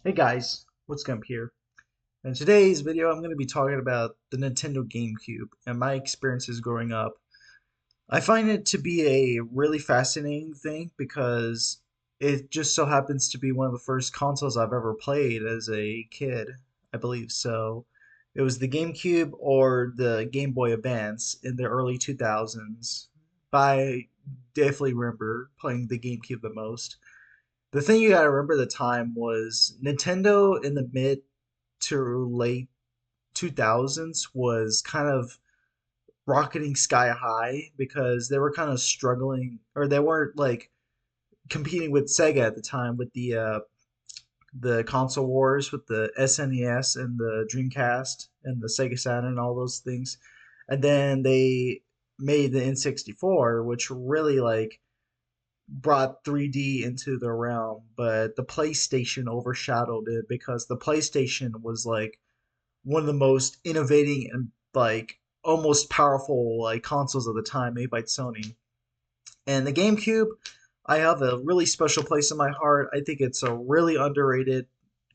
Hey guys, what's Gump here? In today's video, I'm going to be talking about the Nintendo GameCube and my experiences growing up. I find it to be a really fascinating thing because it just so happens to be one of the first consoles I've ever played as a kid, I believe. So it was the GameCube or the Game Boy Advance in the early 2000s. But I definitely remember playing the GameCube the most. The thing you gotta remember at the time was Nintendo in the mid to late 2000s was kind of rocketing sky high because they were kind of struggling, or they weren't like competing with Sega at the time with the console wars with the SNES and the Dreamcast and the Sega Saturn and all those things. And then they made the N64, which really like brought 3D into the realm, but the PlayStation overshadowed it because the PlayStation was like one of the most innovating and like almost powerful like consoles of the time made by Sony. And the GameCube, I have a really special place in my heart. I think it's a really underrated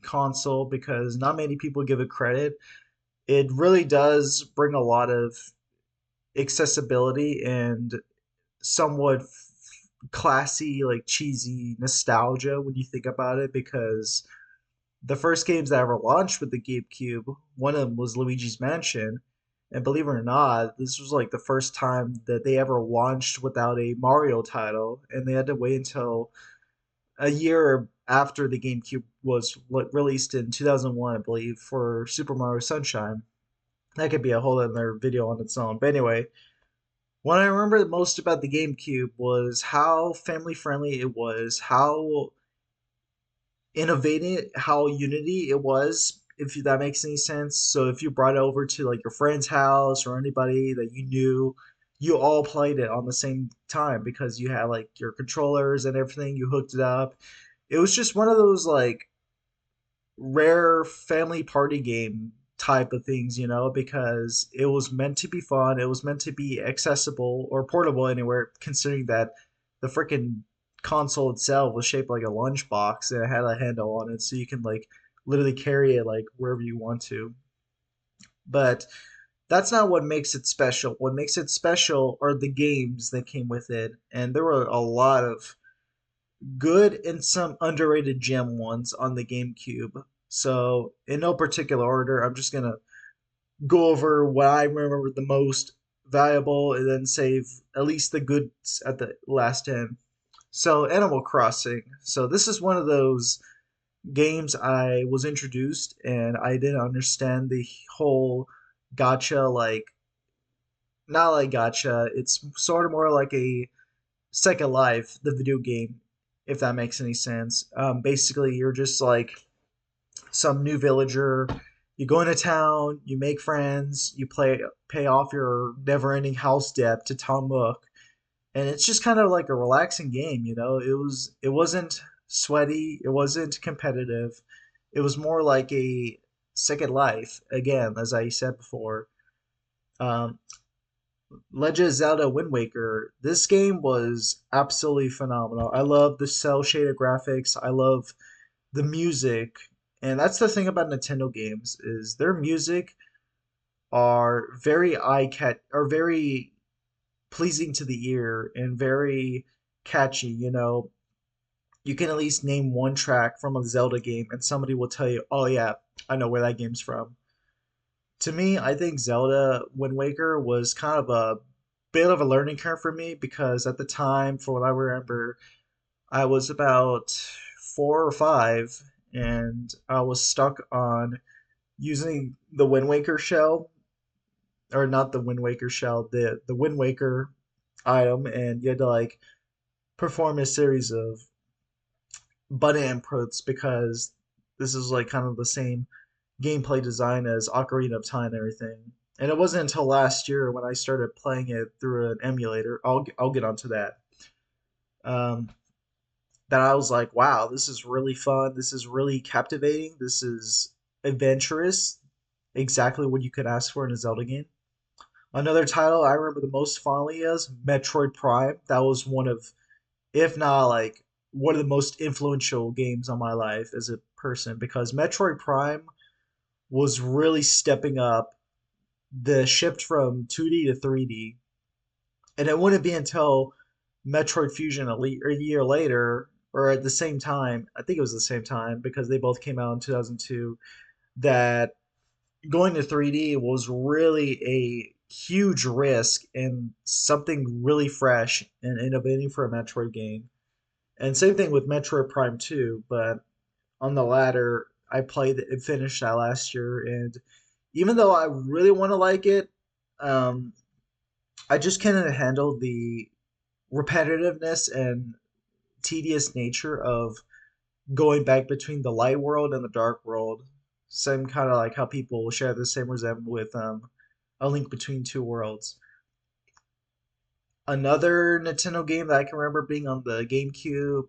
console because not many people give it credit. It really does bring a lot of accessibility and somewhat classy, like cheesy nostalgia when you think about it because the first games that ever launched with the GameCube, one of them was Luigi's Mansion. And believe it or not, this was like the first time that they ever launched without a Mario title, and they had to wait until a year after the GameCube was released in 2001, I believe, for Super Mario Sunshine. That could be a whole other video on its own. But anyway, what I remember the most about the GameCube was how family friendly it was, how innovative, how unity it was, if that makes any sense. So if you brought it over to like your friend's house or anybody that you knew, you all played it on the same time because you had like your controllers and everything, you hooked it up. It was just one of those like rare family party game type of things, because it was meant to be fun. It was meant to be accessible or portable anywhere, considering that the freaking console itself was shaped like a lunchbox and it had a handle on it, so you can like literally carry it like wherever you want to. But that's not what makes it special. What makes it special are the games that came with it, and there were a lot of good and some underrated gem ones on the GameCube. So, in no particular order, I'm just gonna go over what I remember the most valuable and then save at least the goods at the last end. So, Animal Crossing. So, this is one of those games I was introduced and I didn't understand the whole gotcha, like, not like gotcha, it's sort of more like a Second Life, the video game, if that makes any sense. Basically, you're just like some new villager. You go into town, you make friends, you pay off your never-ending house debt to Tom Nook, and it's just kind of like a relaxing game. It wasn't sweaty, it wasn't competitive. It was more like a Second Life. Again, as I said before. Um, Legend of Zelda Wind Waker. This game was absolutely phenomenal. I love the cell shaded graphics. I love the music, and that's the thing about Nintendo games is their music are very are very pleasing to the ear and very catchy. You can at least name one track from a Zelda game, and somebody will tell you, "Oh yeah, I know where that game's from." To me, I think Zelda Wind Waker was kind of a bit of a learning curve for me because at the time, for what I remember, I was about 4 or 5, and I was stuck on using the Wind Waker shell, or not the Wind Waker shell, the Wind Waker item, and you had to like perform a series of button inputs because this is like kind of the same gameplay design as Ocarina of Time and everything. And it wasn't until last year when I started playing it through an emulator. I'll get onto that. Um, that I was like, wow, this is really fun. This is really captivating. This is adventurous. Exactly what you could ask for in a Zelda game. Another title I remember the most fondly is Metroid Prime. That was one of, if not like, one of the most influential games on my life as a person because Metroid Prime was really stepping up the shift from 2D to 3D. And it wouldn't be until Metroid Fusion a year later, or at the same time, I think it was the same time because they both came out in 2002, that going to 3D was really a huge risk and something really fresh and innovating for a Metroid game. And same thing with Metroid Prime 2, but on the latter, I played it and finished that last year. And even though I really want to like it, um, I just can't handle the repetitiveness and tedious nature of going back between the light world and the dark world. Same kind of like how people share the same resentment with A Link Between Two Worlds. Another Nintendo game that I can remember being on the GameCube.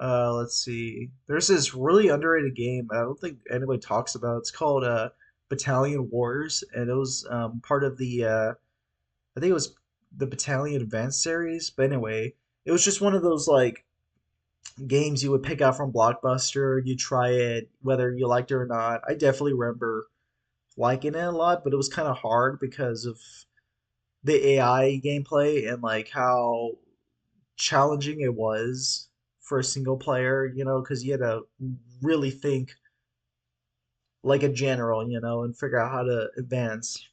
Let's see. There's this really underrated game I don't think anybody talks about. It's called Battalion Wars, and it was part of the I think it was the Battalion Advance series. But anyway, it was just one of those like games you would pick out from Blockbuster. You try it, whether you liked it or not. I definitely remember liking it a lot, but it was kind of hard because of the AI gameplay and like how challenging it was for a single player, because you had to really think like a general, and figure out how to advance.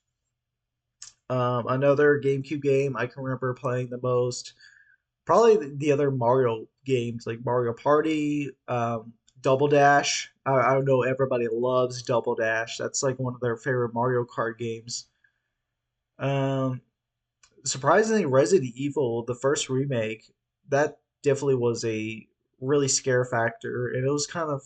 Another GameCube game I can remember playing the most, probably the other Mario games like Mario Party, Double Dash. I know everybody loves Double Dash. That's like one of their favorite Mario Kart games. Um, Surprisingly, Resident Evil, the first remake, that definitely was a really scare factor, and it was kind of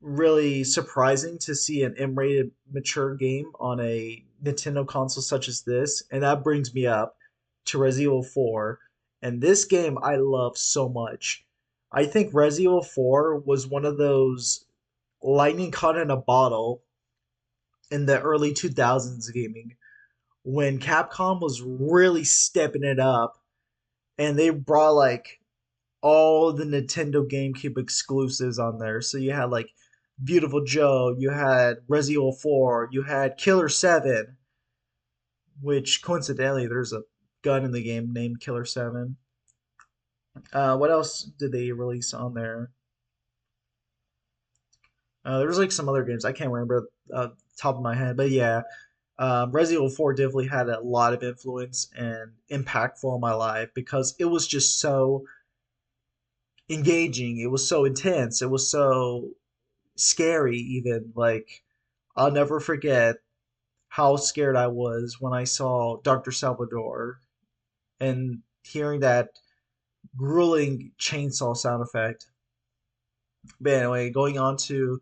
really surprising to see an M-rated mature game on a Nintendo console such as this, and that brings me up to Resident Evil 4. And this game I love so much. I think Resident Evil 4 was one of those lightning caught in a bottle in the early 2000s gaming when Capcom was really stepping it up and they brought like all the Nintendo GameCube exclusives on there. So you had like Beautiful Joe, you had Resident Evil 4, you had Killer 7, which coincidentally there's a gun in the game named Killer 7. What else did they release on there? There was like some other games I can't remember top of my head, but yeah, Resident Evil 4 definitely had a lot of influence and impactful on my life because it was just so engaging. It was so intense. It was so scary, even. Like, I'll never forget how scared I was when I saw Dr. Salvador and hearing that grueling chainsaw sound effect. But anyway, going on to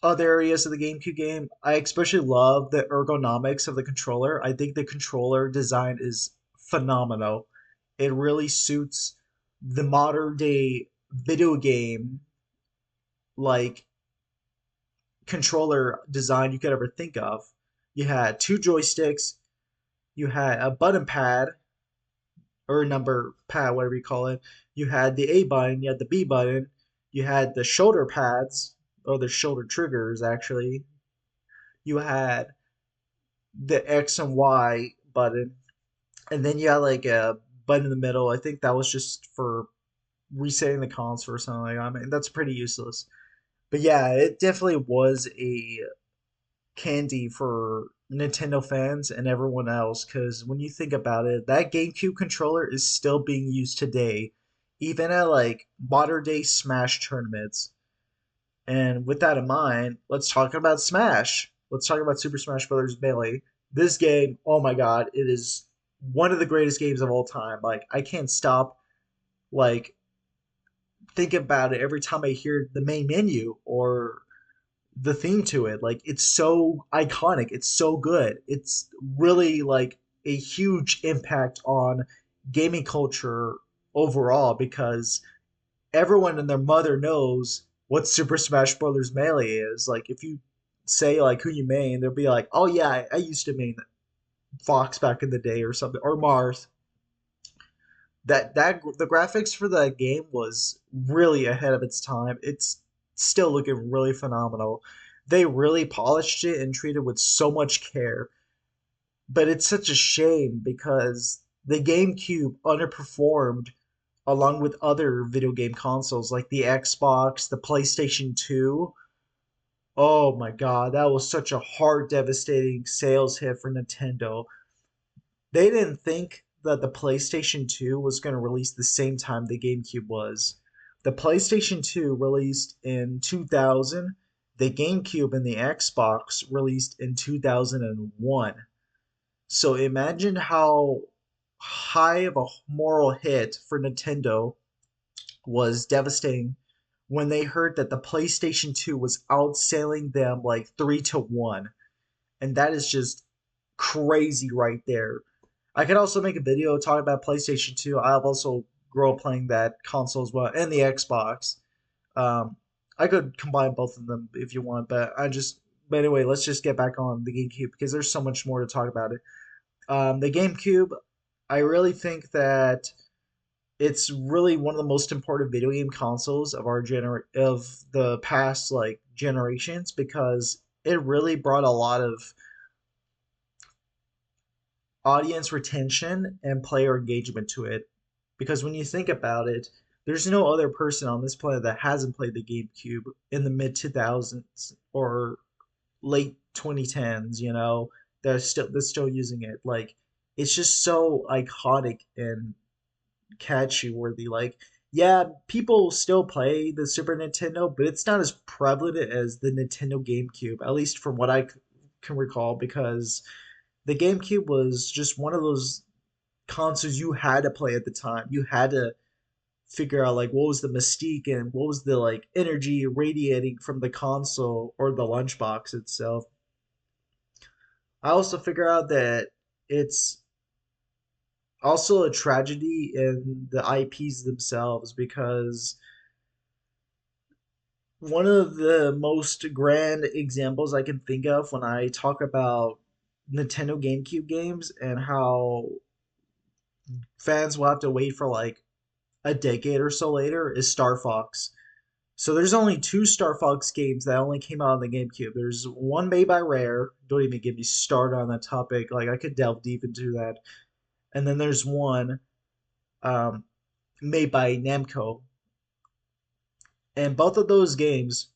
other areas of the GameCube game, I especially love the ergonomics of the controller. I think the controller design is phenomenal. It really suits the modern day video game like controller design you could ever think of. You had two joysticks, you had a button pad or a number pad, whatever you call it. You had the A button, you had the B button, you had the shoulder pads, or the shoulder triggers actually. You had the X and Y button, and then you had like a button in the middle. I think that was just for resetting the console or something like that. I mean, that's pretty useless. But yeah, it definitely was a candy for Nintendo fans and everyone else because when you think about it, that GameCube controller is still being used today, even at like modern day Smash tournaments. And with that in mind, let's talk about Smash. Let's talk about Super Smash Bros. Melee. This game, oh my god, it is one of the greatest games of all time. Like I can't stop like thinking about it every time I hear the main menu or the theme to it. Like it's so iconic. It's so good. It's really like a huge impact on gaming culture overall because everyone and their mother knows what Super Smash Brothers Melee is. Like if you say like who you main, they'll be like, "Oh yeah, I used to main Fox back in the day or something or Marth." That the graphics for the game was really ahead of its time. It's still looking really phenomenal. They really polished it and treated it with so much care. But it's such a shame because the GameCube underperformed along with other video game consoles like the Xbox, the PlayStation 2. Oh my god, that was such a heart devastating sales hit for Nintendo. They didn't think that the PlayStation 2 was going to release the same time the GameCube was. The PlayStation 2 released in 2000, the GameCube and the Xbox released in 2001. So imagine how high of a moral hit for Nintendo was devastating when they heard that the PlayStation 2 was outselling them like 3 to 1. And that is just crazy right there. I could also make a video talking about PlayStation 2. I've also grown up playing that console as well and the Xbox. Um, I could combine both of them if you want, but anyway, let's just get back on the GameCube because there's so much more to talk about it. The GameCube, I really think that it's really one of the most important video game consoles of of the past like generations because it really brought a lot of audience retention and player engagement to it. Because when you think about it, there's no other person on this planet that hasn't played the GameCube in the mid 2000s or late 2010s, that's still using it. Like it's just so iconic and catchy worthy. Like, yeah, people still play the Super Nintendo, but it's not as prevalent as the Nintendo GameCube, at least from what can recall, because the GameCube was just one of those consoles you had to play at the time. You had to figure out like what was the mystique and what was the like energy radiating from the console or the lunchbox itself. I also figure out that it's also a tragedy in the IPs themselves because one of the most grand examples I can think of when I talk about Nintendo GameCube games and how fans will have to wait for like a decade or so later is Star Fox. So there's only two Star Fox games that only came out on the GameCube. There's one made by Rare. Don't even get me started on that topic. Like I could delve deep into that. And then there's one um, made by Namco. And both of those games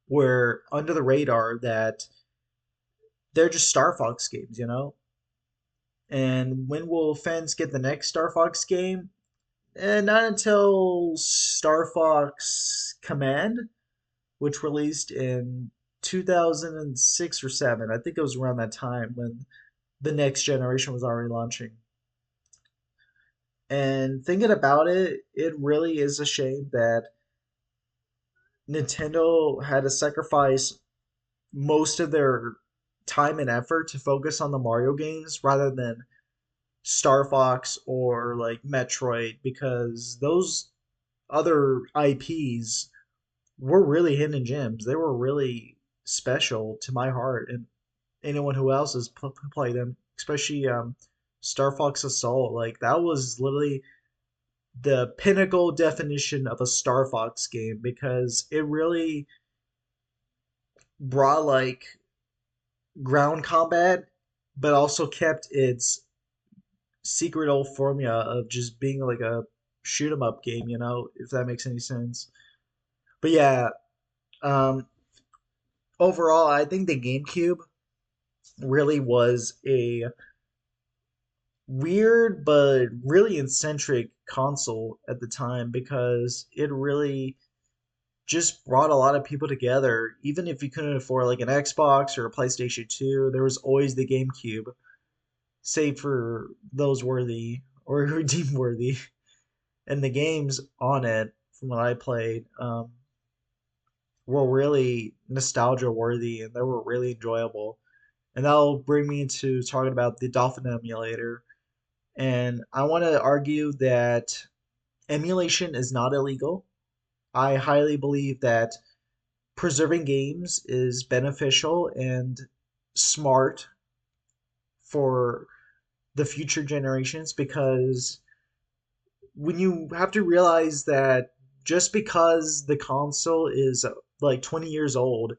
were under the radar that they're just Star Fox games. And when will fans get the next Star Fox game? And not until Star Fox Command, which released in 2006 or 7. I think it was around that time when the next generation was already launching. And thinking about it, it really is a shame that Nintendo had to sacrifice most of their time and effort to focus on the Mario games rather than Star Fox or like Metroid because those other IPs were really hidden gems. They were really special to my heart and anyone who else has played them, especially Star Fox Assault. Like that was literally the pinnacle definition of a Star Fox game because it really brought like ground combat, but also kept its secret old formula of just being like a shoot 'em up game, if that makes any sense. But yeah, um, overall, I think the GameCube really was a weird but really eccentric console at the time because it really just brought a lot of people together. Even if you couldn't afford like an Xbox or a PlayStation 2, there was always the GameCube, save for those worthy or redeem worthy. And the games on it, from what I played, were really nostalgia worthy and they were really enjoyable. And that'll bring me into talking about the Dolphin emulator. And I want to argue that emulation is not illegal. I highly believe that preserving games is beneficial and smart for the future generations because when you have to realize that just because the console is like 20 years old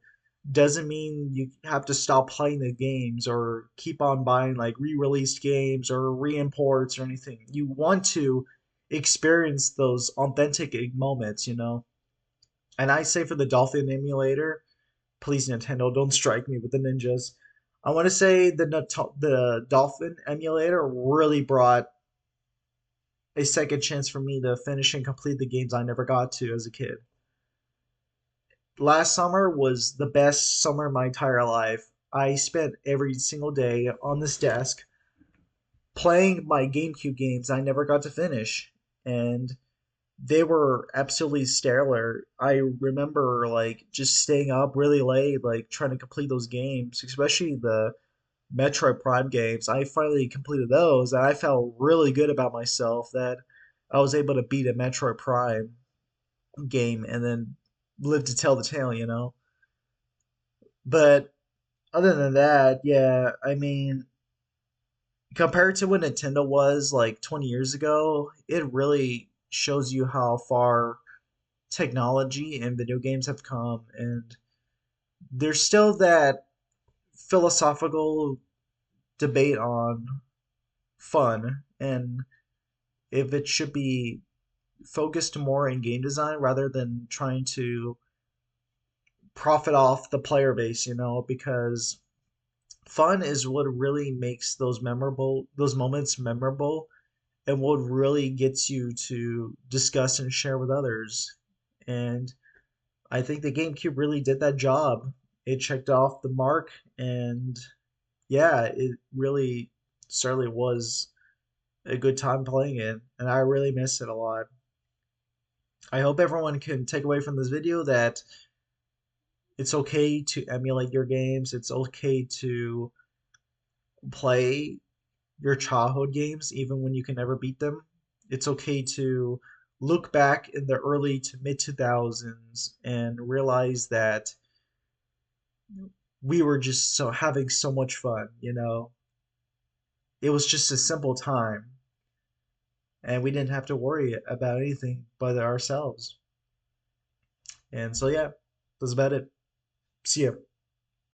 doesn't mean you have to stop playing the games or keep on buying like re-released games or re-imports or anything. You want to experience those authentic moments, you know? And I say for the Dolphin emulator, please Nintendo, don't strike me with the ninjas. I want to say the Dolphin emulator really brought a second chance for me to finish and complete the games I never got to as a kid. Last summer was the best summer of my entire life. I spent every single day on this desk playing my GameCube games I never got to finish. And they were absolutely stellar. I remember like just staying up really late, like trying to complete those games, especially the Metroid Prime games. I finally completed those, and I felt really good about myself that I was able to beat a Metroid Prime game and then live to tell the tale, you know? But other than that, yeah, I mean, compared to what Nintendo was like 20 years ago, it really shows you how far technology and video games have come. And there's still that philosophical debate on fun and if it should be focused more in game design rather than trying to profit off the player base, you know, because fun is what really makes those moments memorable and what really gets you to discuss and share with others. And I think the GameCube really did that job. It checked off the mark, and yeah, it really certainly was a good time playing it, and I really miss it a lot. I hope everyone can take away from this video that it's okay to emulate your games. It's okay to play your childhood games even when you can never beat them. It's okay to look back in the early to mid 2000s and realize that we were just so having so much fun, you know. It was just a simple time and we didn't have to worry about anything but ourselves. And so yeah, that's about it. See ya.